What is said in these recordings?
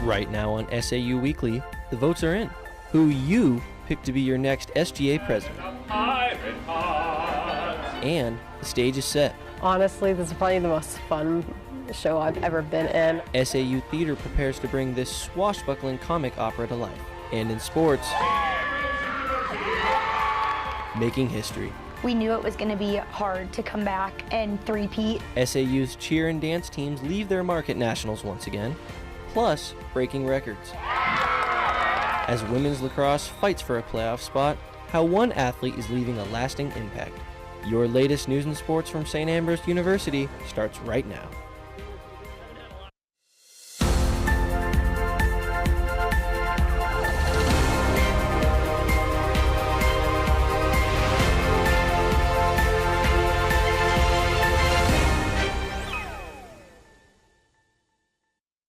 Right now on SAU Weekly, the votes are in. Who you pick to be your next SGA President. And the stage is set. Honestly, this is probably the most fun show I've ever been in. SAU Theatre prepares to bring this swashbuckling comic opera to life. And in sports, making history. We knew it was going to be hard to come back and three-peat. SAU's cheer and dance teams leave their mark at nationals once again, plus breaking records. As women's lacrosse fights for a playoff spot, how one athlete is leaving a lasting impact. Your latest news and sports from St. Ambrose University starts right now.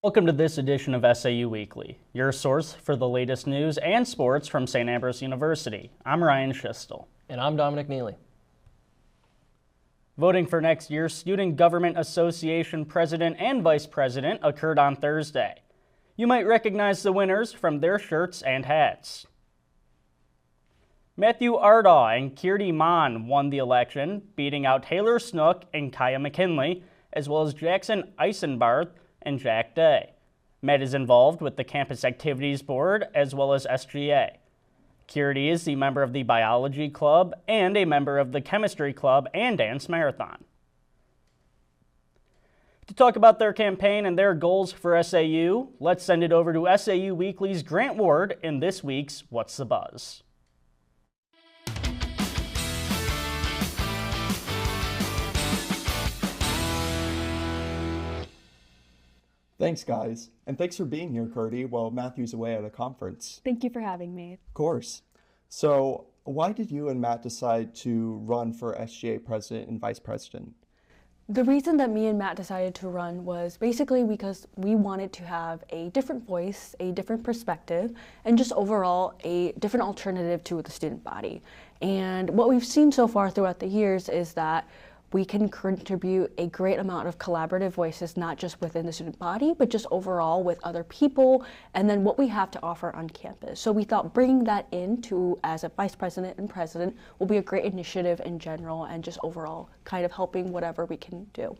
Welcome to this edition of SAU Weekly, your source for the latest news and sports from St. Ambrose University. I'm Ryan Schistel. And I'm Dominic Neely. Voting for next year's Student Government Association President and Vice President occurred on Thursday. You might recognize the winners from their shirts and hats. Matthew Ardaugh and Kirti Mon won the election, beating out Taylor Snook and Kaya McKinley, as well as Jackson Eisenbarth and Jack Day. Matt is involved with the Campus Activities Board as well as SGA. Kirti is the member of the Biology Club and a member of the Chemistry Club and Dance Marathon. To talk about their campaign and their goals for SAU, let's send it over to SAU Weekly's Grant Ward in this week's What's the Buzz? Thanks, guys. And thanks for being here, Kirti, while Matthew's away at a conference. Thank you for having me. Of course. So, why did you and Matt decide to run for SGA President and Vice President? The reason that me and Matt decided to run was basically because we wanted to have a different voice, a different perspective, and just overall a different alternative to the student body. And what we've seen so far throughout the years is that we can contribute a great amount of collaborative voices, not just within the student body, but just overall with other people, and then what we have to offer on campus. So we thought bringing that into as a vice president and president will be a great initiative in general, and just overall kind of helping whatever we can do.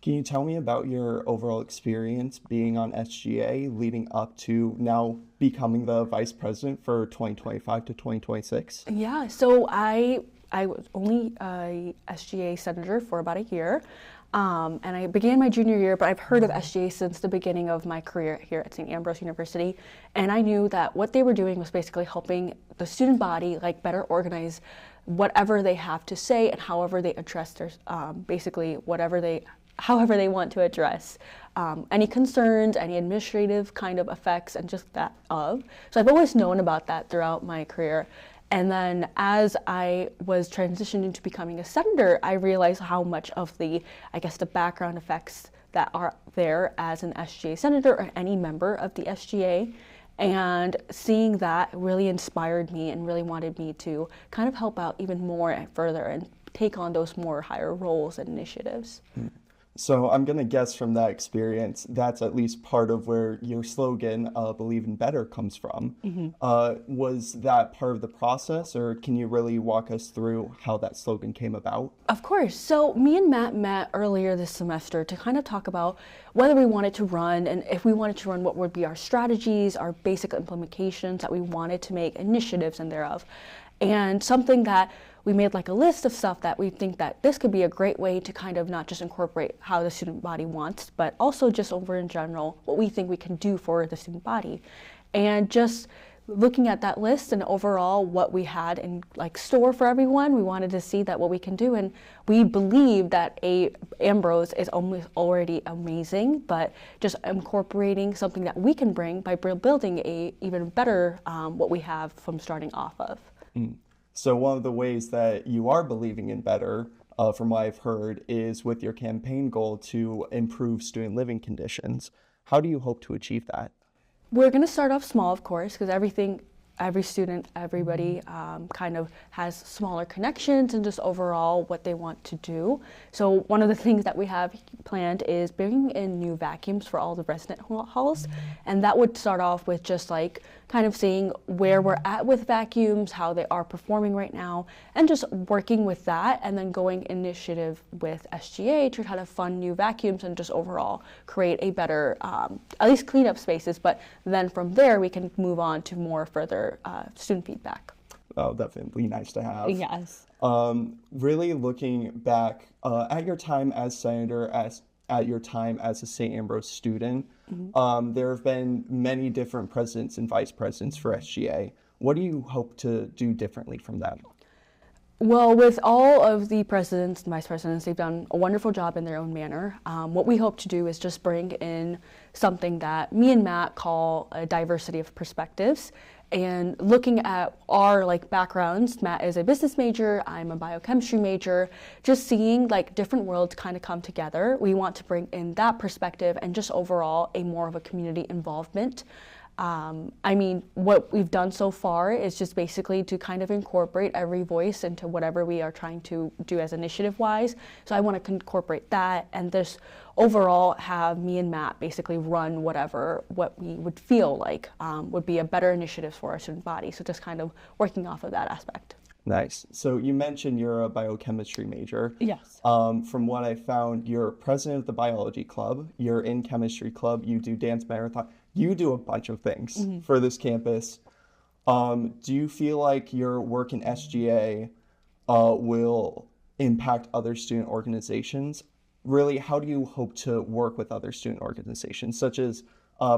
Can you tell me about your overall experience being on SGA leading up to now becoming the vice president for 2025 to 2026? Yeah, so I was only a SGA senator for about a year, and I began my junior year, but I've heard of SGA since the beginning of my career here at St. Ambrose University, and I knew that what they were doing was basically helping the student body better organize whatever they have to say and however they address their, however they want to address any concerns, any administrative kind of effects, and just that of. So I've always known about that throughout my career. And then as I was transitioning into becoming a senator, I realized how much of the background effects that are there as an SGA senator or any member of the SGA. And seeing that really inspired me and really wanted me to kind of help out even more and further and take on those more higher roles and initiatives. So I'm going to guess from that experience, that's at least part of where your slogan, Believe in Better, comes from. Mm-hmm. Was that part of the process, or can you really walk us through how that slogan came about? Of course. So me and Matt met earlier this semester to kind of talk about whether we wanted to run, and if we wanted to run, what would be our strategies, our basic implementations that we wanted to make, initiatives and thereof. And something that we made a list of stuff that we think that this could be a great way to kind of not just incorporate how the student body wants, but also just over in general, what we think we can do for the student body. And just looking at that list and overall what we had in store for everyone, we wanted to see that what we can do. And we believe that Ambrose is almost already amazing, but just incorporating something that we can bring by building a even better what we have from starting off of. So one of the ways that you are believing in better, from what I've heard, is with your campaign goal to improve student living conditions. How do you hope to achieve that? We're going to start off small, of course, because everything every student, everybody kind of has smaller connections and just overall what they want to do. So one of the things that we have planned is bringing in new vacuums for all the resident halls. And that would start off with just like kind of seeing where we're at with vacuums, how they are performing right now, and just working with that, and then going initiative with SGA to try to fund new vacuums and just overall create a better, at least cleanup spaces. But then from there, we can move on to more further student feedback. Oh, definitely nice to have. Yes. Really looking back at your time as senator, at your time as a St. Ambrose student, there have been many different presidents and vice presidents for SGA. What do you hope to do differently from that? Well, with all of the presidents and vice presidents, they've done a wonderful job in their own manner. What we hope to do is just bring in something that me and Matt call a diversity of perspectives. And looking at our backgrounds, Matt is a business major, I'm a biochemistry major, just seeing different worlds kind of come together. We want to bring in that perspective and just overall a more of a community involvement. I mean, what we've done so far is just basically to kind of incorporate every voice into whatever we are trying to do as initiative-wise. So I want to incorporate that and just overall have me and Matt basically run what we would feel like would be a better initiative for our student body. So just kind of working off of that aspect. Nice. So you mentioned you're a biochemistry major. Yes. From what I found, you're president of the biology club, you're in chemistry club, you do dance marathon, you do a bunch of things for this campus. Do you feel like your work in SGA will impact other student organizations? Really, how do you hope to work with other student organizations, such as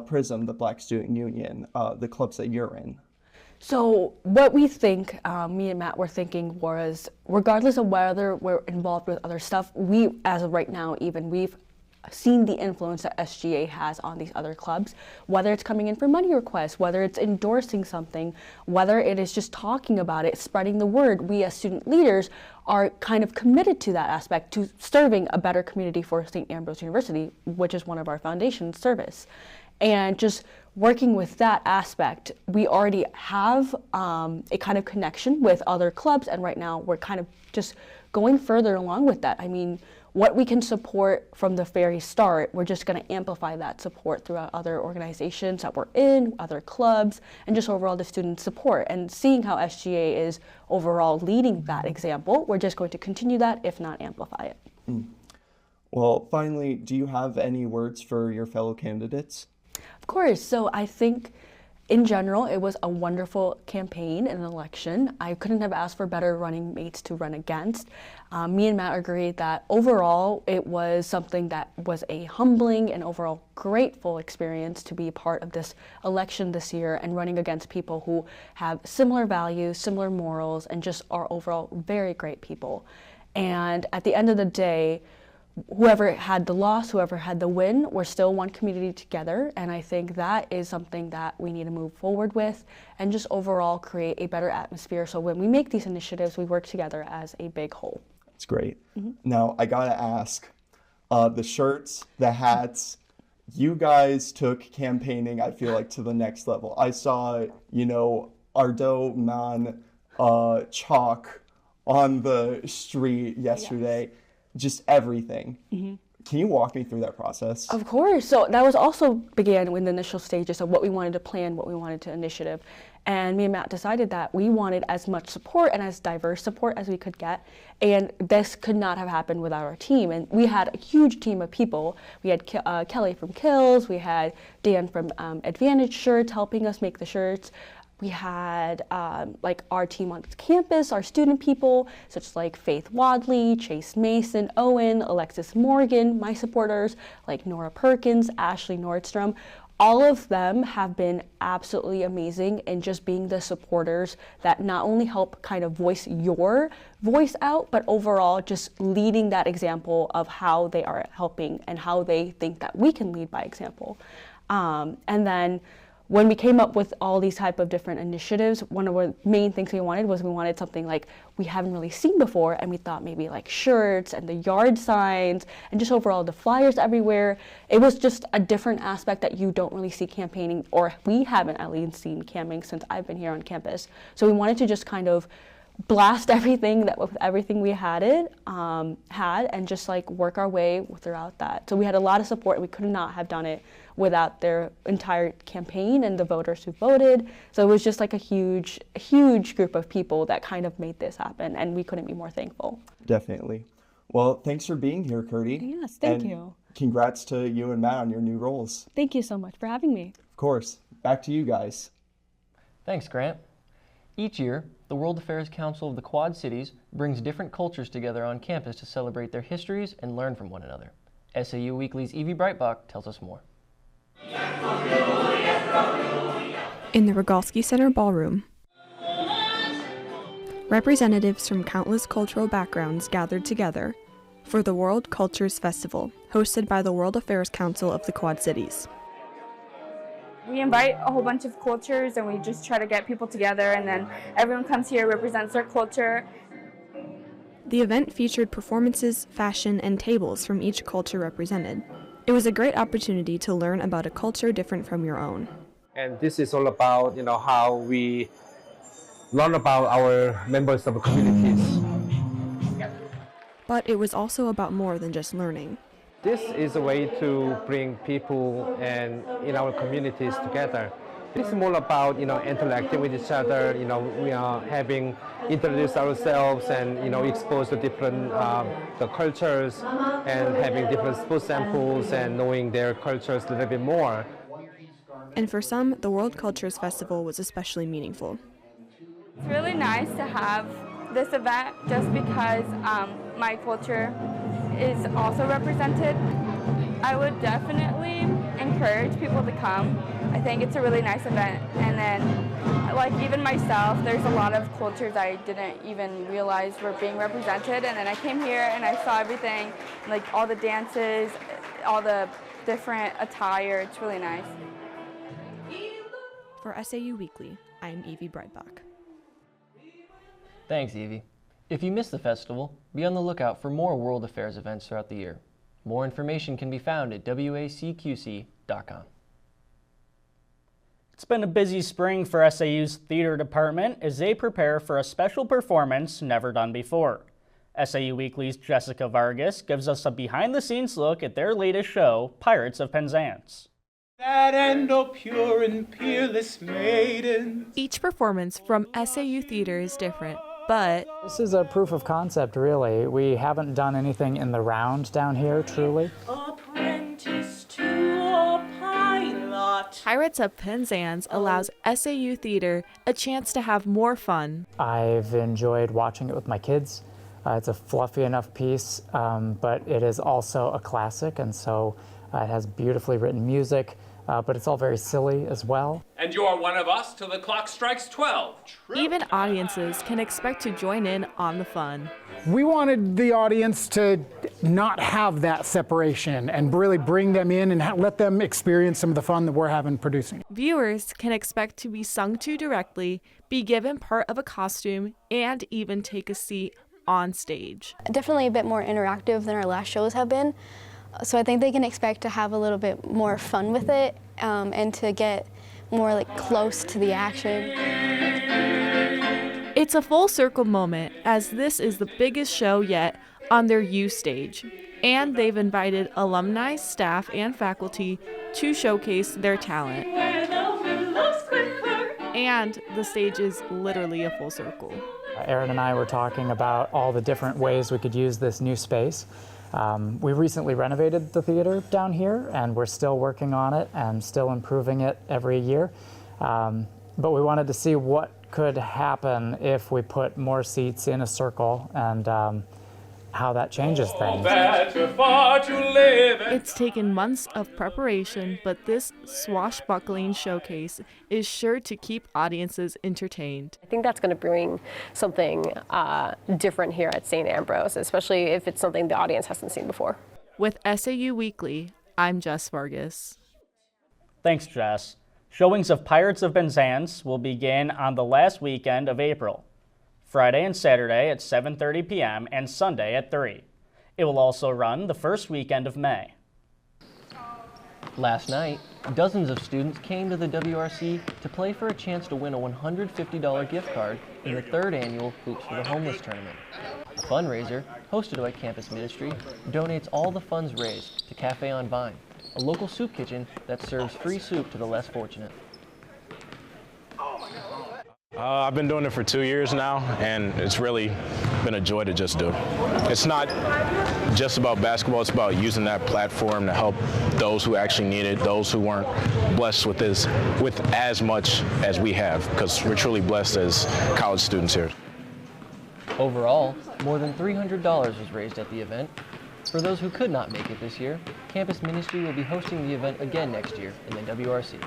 PRISM, the Black Student Union, the clubs that you're in? So what we think, me and Matt were thinking was, regardless of whether we're involved with other stuff, we, as of right now even, we've seen the influence that SGA has on these other clubs, whether it's coming in for money requests, whether it's endorsing something, whether it is just talking about it, spreading the word. We as student leaders are kind of committed to that aspect, to serving a better community for St. Ambrose University, which is one of our foundation service. And just working with that aspect, we already have a kind of connection with other clubs, and right now we're kind of just going further along with that. I mean, what we can support from the very start, we're just going to amplify that support throughout other organizations that we're in, other clubs, and just overall the student support. And seeing how SGA is overall leading that example, we're just going to continue that, if not amplify it. Well, finally, do you have any words for your fellow candidates? Of course. So I think in general, it was a wonderful campaign and an election. I couldn't have asked for better running mates to run against. Me and Matt agreed that overall, it was something that was a humbling and overall grateful experience to be part of this election this year and running against people who have similar values, similar morals, and just are overall very great people. And at the end of the day, whoever had the loss, whoever had the win, we're still one community together. And I think that is something that we need to move forward with and just overall create a better atmosphere. So when we make these initiatives, we work together as a big whole. That's great. Now, I gotta ask, the shirts, the hats, you guys took campaigning, I feel like, to the next level. I saw, Ardo Man chalk on the street yesterday. Yes. Just everything. Can you walk me through that process? Of course. So that was also began in the initial stages of what we wanted to plan, what we wanted to initiative. And me and Matt decided that we wanted as much support and as diverse support as we could get. And this could not have happened without our team. And we had a huge team of people. We had Kelly from Kills. We had Dan from Advantage Shirts helping us make the shirts. We had our team on campus, our student people, such as Faith Wadley, Chase Mason, Owen, Alexis Morgan, my supporters, like Nora Perkins, Ashley Nordstrom. All of them have been absolutely amazing in just being the supporters that not only help kind of voice your voice out, but overall just leading that example of how they are helping and how they think that we can lead by example. And then when we came up with all these type of different initiatives, one of the main things we wanted something like we haven't really seen before, and we thought maybe like shirts and the yard signs and just overall the flyers everywhere. It was just a different aspect that you don't really see campaigning, or we haven't at least seen campaigning since I've been here on campus. So we wanted to just kind of blast everything with everything we had and just like work our way throughout that. So we had a lot of support. We could not have done it without their entire campaign and the voters who voted. So it was just like a huge group of people that kind of made this happen, and we couldn't be more thankful. Definitely. Well, thanks for being here, Curdy. Yes, thank you. Congrats to you and Matt on your new roles. Thank you so much for having me. Of course. Back to you guys. Thanks, Grant. Each year, the World Affairs Council of the Quad Cities brings different cultures together on campus to celebrate their histories and learn from one another. SAU Weekly's Evie Breitbach tells us more. In the Rogalski Center Ballroom, representatives from countless cultural backgrounds gathered together for the World Cultures Festival, hosted by the World Affairs Council of the Quad Cities. We invite a whole bunch of cultures and we just try to get people together, and then everyone comes here, represents their culture. The event featured performances, fashion, and tables from each culture represented. It was a great opportunity to learn about a culture different from your own. And this is all about, how we learn about our members of the communities. But it was also about more than just learning. This is a way to bring people and in our communities together. It's more about, interacting with each other. We are having introduced ourselves and, exposed to different the cultures and having different food samples and knowing their cultures a little bit more. And for some, the World Cultures Festival was especially meaningful. It's really nice to have this event just because my culture is also represented. I would definitely encourage people to come. I think it's a really nice event, and then like even myself, there's a lot of cultures I didn't even realize were being represented, and then I came here and I saw everything, like all the dances, all the different attire. It's really nice. For SAU Weekly, I'm Evie Breitbach. Thanks, Evie. If you missed the festival, be on the lookout for more World Affairs events throughout the year. More information can be found at wacqc.com. It's been a busy spring for SAU's theater department as they prepare for a special performance never done before. SAU Weekly's Jessica Vargas gives us a behind-the-scenes look at their latest show, Pirates of Penzance. That and oh pure and peerless maiden. Each performance from SAU Theatre is different, but this is a proof of concept, really. We haven't done anything in the round down here, truly. Apprentice to a pilot. Pirates of Penzance allows SAU Theatre a chance to have more fun. I've enjoyed watching it with my kids. It's a fluffy enough piece, but it is also a classic, and so it has beautifully written music, but it's all very silly as well. And you are one of us till the clock strikes 12. Even audiences can expect to join in on the fun. We wanted the audience to not have that separation and really bring them in and let them experience some of the fun that we're having producing. Viewers can expect to be sung to directly, be given part of a costume, and even take a seat on stage. Definitely a bit more interactive than our last shows have been. So I think they can expect to have a little bit more fun with it and to get more close to the action. It's a full circle moment, as this is the biggest show yet on their U stage. And they've invited alumni, staff, and faculty to showcase their talent. And the stage is literally a full circle. Erin and I were talking about all the different ways we could use this new space. We recently renovated the theater down here, and we're still working on it and still improving it every year. But we wanted to see what could happen if we put more seats in a circle and how that changes things. It's taken months of preparation, but this swashbuckling showcase is sure to keep audiences entertained. I think that's going to bring something different here at St. Ambrose, especially if it's something the audience hasn't seen before. With SAU Weekly, I'm Jess Vargas. Thanks, Jess. Showings of Pirates of Penzance will begin on the last weekend of April, Friday and Saturday at 7:30 p.m. and Sunday at 3. It will also run the first weekend of May. Last night, dozens of students came to the WRC to play for a chance to win a $150 gift card in the 3rd annual Hoops for the Homeless tournament. A fundraiser, hosted by Campus Ministry, donates all the funds raised to Cafe on Vine, a local soup kitchen that serves free soup to the less fortunate. I've been doing it for 2 years now, and it's really been a joy to just do. It's not just about basketball, it's about using that platform to help those who actually need it, those who weren't blessed with as much as we have, because we're truly blessed as college students here. Overall, more than $300 was raised at the event. For those who could not make it this year, Campus Ministry will be hosting the event again next year in the WRC.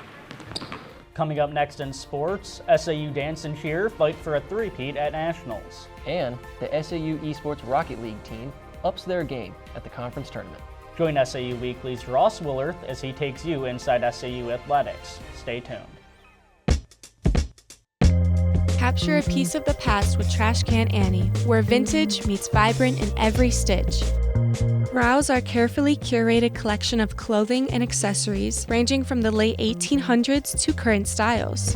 Coming up next in sports, SAU Dance and Cheer fight for a three-peat at Nationals. And the SAU Esports Rocket League team ups their game at the conference tournament. Join SAU Weekly's Ross Willerth as he takes you inside SAU athletics. Stay tuned. Capture a piece of the past with Trash Can Annie, where vintage meets vibrant in every stitch. Browse our carefully curated collection of clothing and accessories ranging from the late 1800s to current styles.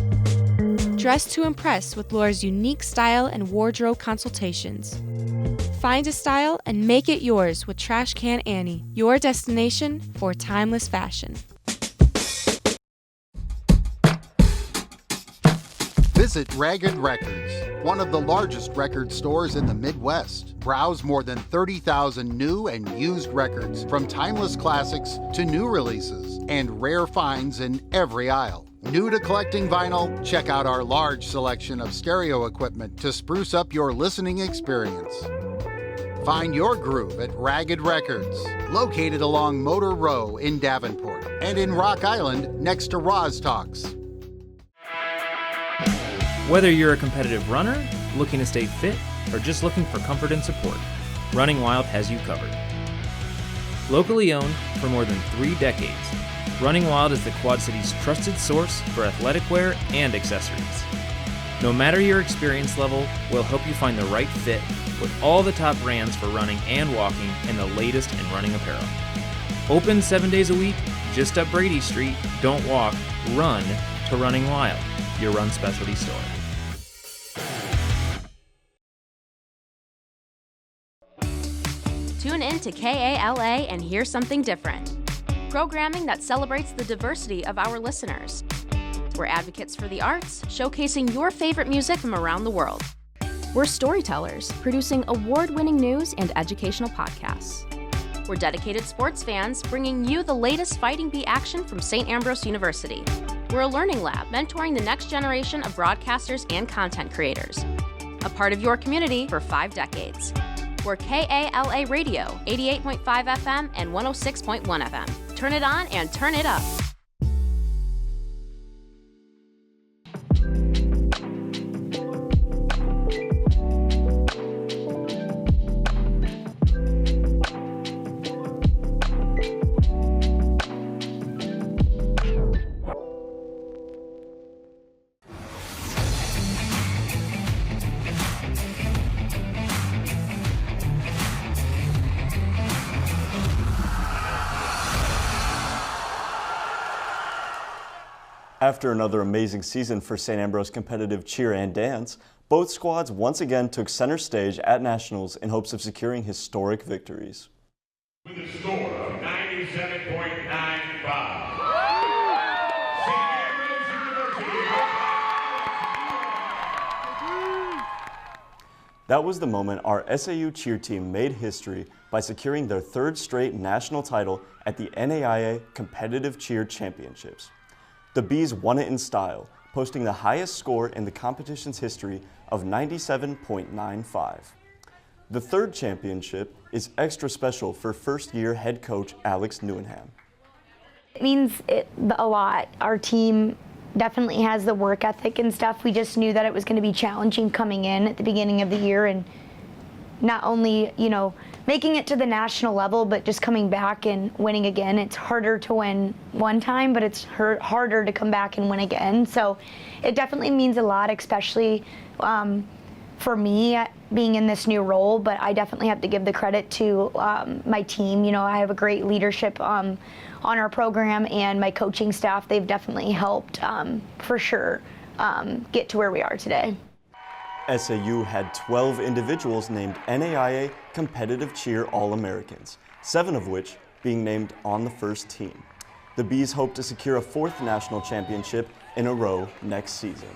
Dress to impress with Laura's unique style and wardrobe consultations. Find a style and make it yours with Trash Can Annie, your destination for timeless fashion. Visit Ragged Records, one of the largest record stores in the Midwest. Browse more than 30,000 new and used records, from timeless classics to new releases, and rare finds in every aisle. New to collecting vinyl? Check out our large selection of stereo equipment to spruce up your listening experience. Find your groove at Ragged Records, located along Motor Row in Davenport, and in Rock Island next to Roz Talks. Whether you're a competitive runner, looking to stay fit, or just looking for comfort and support, Running Wild has you covered. Locally owned for more than 3 decades, Running Wild is the Quad City's trusted source for athletic wear and accessories. No matter your experience level, we'll help you find the right fit with all the top brands for running and walking and the latest in running apparel. Open 7 days a week, just up Brady Street. Don't walk, run to Running Wild, your run specialty store. Tune in to KALA and hear something different. Programming that celebrates the diversity of our listeners. We're advocates for the arts, showcasing your favorite music from around the world. We're storytellers, producing award-winning news and educational podcasts. We're dedicated sports fans, bringing you the latest Fighting Bee action from St. Ambrose University. We're a learning lab, mentoring the next generation of broadcasters and content creators. A part of your community for 5 decades. We're KALA Radio, 88.5 FM and 106.1 FM. Turn it on and turn it up. After another amazing season for St. Ambrose competitive cheer and dance, both squads once again took center stage at Nationals in hopes of securing historic victories. With a score of 97.95. That was the moment our SAU cheer team made history by securing their 3rd straight national title at the NAIA Competitive Cheer Championships. The Bees won it in style, posting the highest score in the competition's history of 97.95. The 3rd championship is extra special for first-year head coach Alex Newenham. It means a lot. Our team definitely has the work ethic and stuff. We just knew that it was going to be challenging coming in at the beginning of the year, and not only, making it to the national level, but just coming back and winning again. It's harder to win one time, but it's harder to come back and win again. So it definitely means a lot, especially for me being in this new role, but I definitely have to give the credit to my team. You know, I have a great leadership on our program, and my coaching staff. They've definitely helped for sure get to where we are today. SAU had 12 individuals named NAIA Competitive Cheer All-Americans, 7 of which being named on the first team. The Bees hope to secure a 4th national championship in a row next season.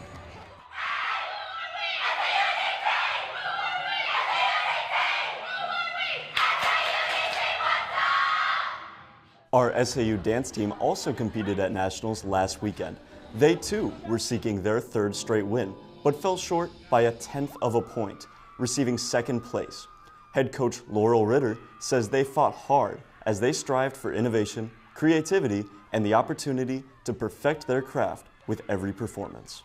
Our SAU dance team also competed at nationals last weekend. They too were seeking their 3rd straight win, but fell short by a 1/10 of a point, receiving 2nd place. Head coach Laurel Ritter says they fought hard as they strived for innovation, creativity, and the opportunity to perfect their craft with every performance.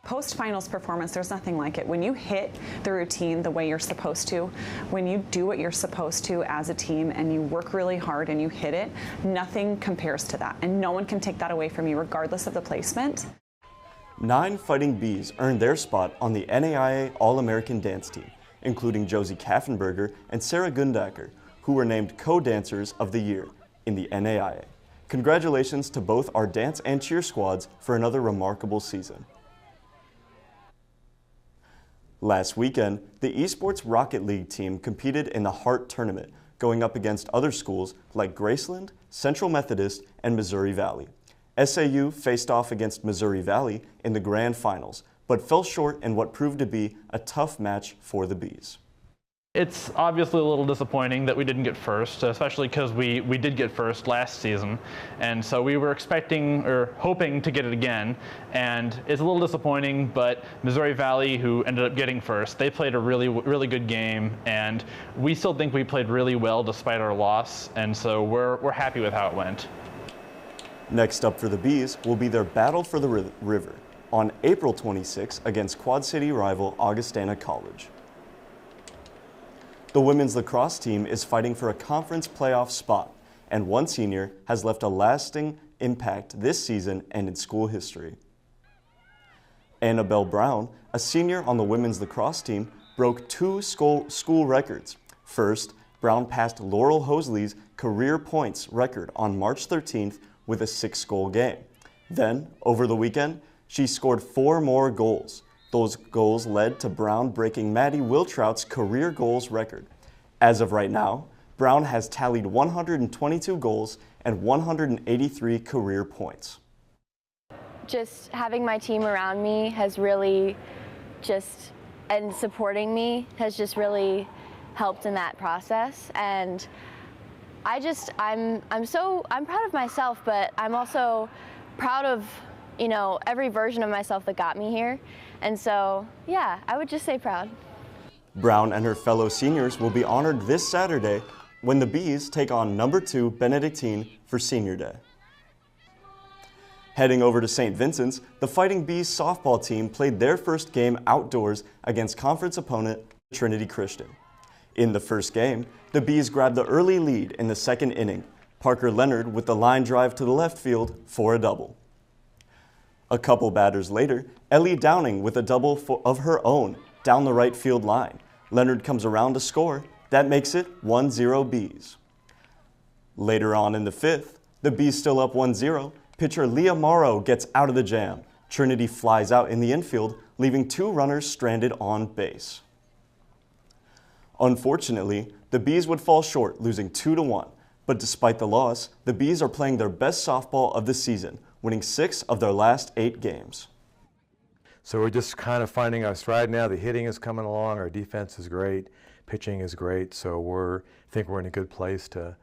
Post-finals performance, there's nothing like it. When you hit the routine the way you're supposed to, when you do what you're supposed to as a team and you work really hard and you hit it, nothing compares to that. And no one can take that away from you regardless of the placement. 9 Fighting Bees earned their spot on the NAIA All-American Dance Team, including Josie Kaffenberger and Sarah Gundacker, who were named Co-Dancers of the Year in the NAIA. Congratulations to both our dance and cheer squads for another remarkable season. Last weekend, the Esports Rocket League team competed in the Hart Tournament, going up against other schools like Graceland, Central Methodist, and Missouri Valley. SAU faced off against Missouri Valley in the grand finals, but fell short in what proved to be a tough match for the Bees. It's obviously a little disappointing that we didn't get first, especially because we did get first last season. And so we were expecting or hoping to get it again. And it's a little disappointing, but Missouri Valley, who ended up getting first, they played a really good game. And we still think we played really well despite our loss. And so we're happy with how it went. Next up for the Bees will be their Battle for the River on April 26 against Quad City rival Augustana College. The women's lacrosse team is fighting for a conference playoff spot, and one senior has left a lasting impact this season and in school history. Annabelle Brown, a senior on the women's lacrosse team, broke 2 school records. First, Brown passed Laurel Hosley's career points record on March 13th with a 6-goal game. Then, over the weekend, she scored 4 more goals. Those goals led to Brown breaking Maddie Wiltrout's career goals record. As of right now, Brown has tallied 122 goals and 183 career points. Just having my team around me has really and supporting me has just really helped in that process. And I'm proud of myself, but I'm also proud of, you know, every version of myself that got me here. And so, yeah, I would just say proud. Brown and her fellow seniors will be honored this Saturday when the Bees take on number 2 Benedictine for Senior Day. Heading over to St. Vincent's, the Fighting Bees softball team played their first game outdoors against conference opponent Trinity Christian. In the first game, the Bees grabbed the early lead in the 2nd inning, Parker Leonard with the line drive to the left field for a double. A couple batters later, Ellie Downing with a double of her own down the right field line. Leonard comes around to score. That makes it 1-0 Bees. Later on in the 5th, the Bees still up 1-0. Pitcher Leah Morrow gets out of the jam. Trinity flies out in the infield, leaving 2 runners stranded on base. Unfortunately, the Bees would fall short, losing 2-1. But despite the loss, the Bees are playing their best softball of the season, winning 6 of their last 8 games. So we're just kind of finding our stride now. The hitting is coming along. Our defense is great. Pitching is great. So I think we're in a good place to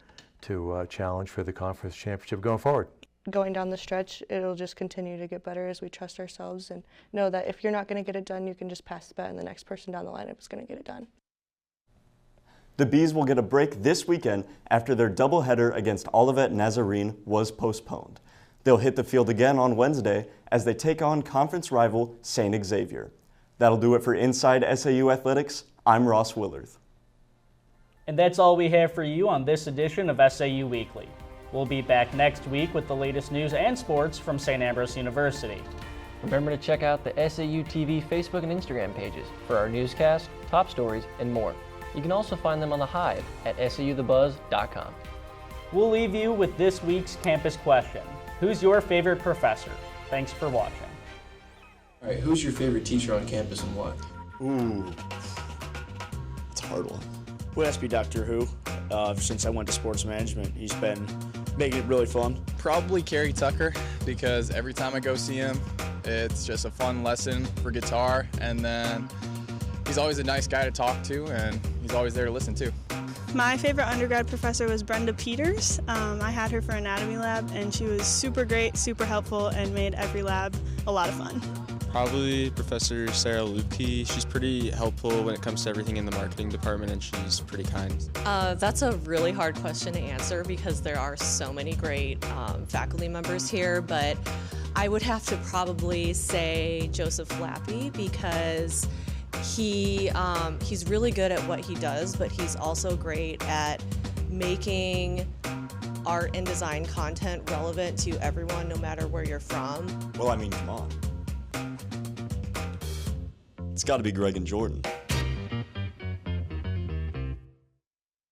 challenge for the conference championship going forward. Going down the stretch, it'll just continue to get better as we trust ourselves and know that if you're not going to get it done, you can just pass the bat and the next person down the lineup is going to get it done. The Bees will get a break this weekend after their doubleheader against Olivet Nazarene was postponed. They'll hit the field again on Wednesday as they take on conference rival St. Xavier. That'll do it for Inside SAU Athletics. I'm Ross Willarth. And that's all we have for you on this edition of SAU Weekly. We'll be back next week with the latest news and sports from St. Ambrose University. Remember to check out the SAU TV Facebook and Instagram pages for our newscast, top stories, and more. You can also find them on the Hive at sauthebuzz.com. We'll leave you with this week's campus question. Who's your favorite professor? Thanks for watching. All right, who's your favorite teacher on campus and why? Ooh, it's a hard one. Would have to be Dr. Who. Since I went to sports management, he's been making it really fun. Probably Kerry Tucker, because every time I go see him, it's just a fun lesson for guitar, and then he's always a nice guy to talk to, and he's always there to listen to. My favorite undergrad professor was Brenda Peters. I had her for anatomy lab, and she was super great, super helpful, and made every lab a lot of fun. Probably Professor Sarah Lupke. She's pretty helpful when it comes to everything in the marketing department, and she's pretty kind. That's a really hard question to answer because there are so many great faculty members here, but I would have to probably say Joseph Lappy because he's really good at what he does, but he's also great at making art and design content relevant to everyone, no matter where you're from. Well, I mean, come on. It's got to be Greg and Jordan.